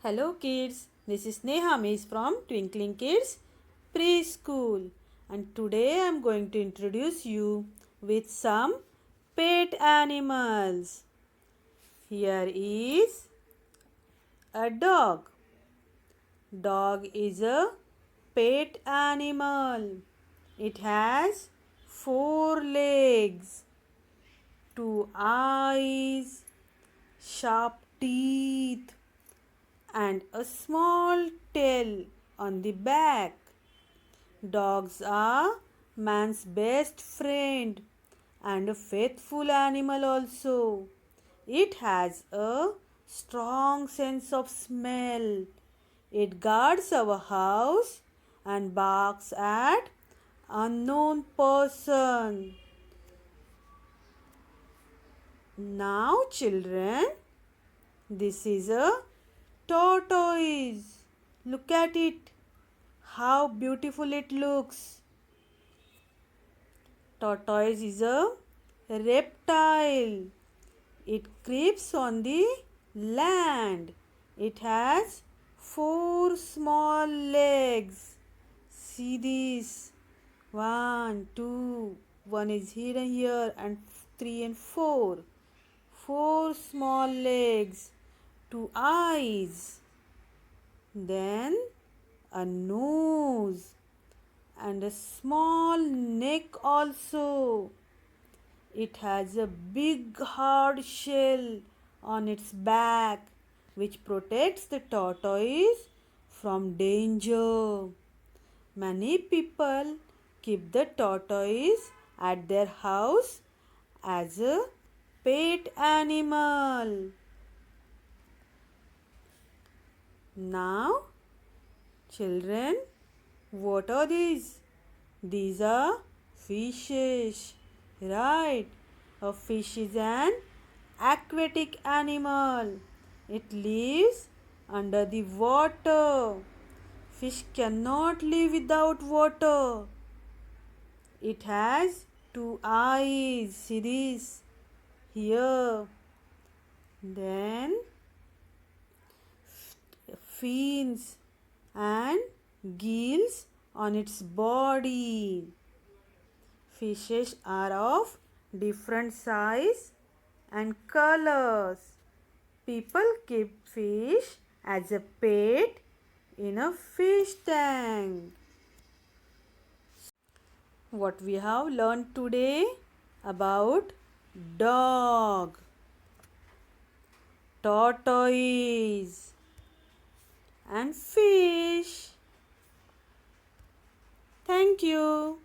Hello kids, this is Sneha Miss from Twinkling Kids Preschool, and today I am going to introduce you with some pet animals. Here is a dog. Dog is a pet animal. It has 4 legs, 2 eyes, sharp teeth, and a small tail on the back. Dogs are man's best friend and a faithful animal also. It has a strong sense of smell. It guards our house and barks at unknown person. Now children, this is a tortoise. Look at it. How beautiful it looks. Tortoise is a reptile. It creeps on the land. It has 4 small legs. See this. One, two. One is hidden here and 3 and 4. 4 small legs. 2 eyes. Then a nose and a small neck also. It has a big hard shell on its back which protects the tortoise from danger. Many people keep the tortoise at their house as a pet animal. Now, children, what are these? These are fishes. Right. A fish is an aquatic animal. It lives under the water. Fish cannot live without water. It has 2 eyes. See this here. Then fins and gills on its body. Fishes are of different size and colors. People keep fish as a pet in a fish tank. What we have learned today about dog, tortoise, and fish. Thank you.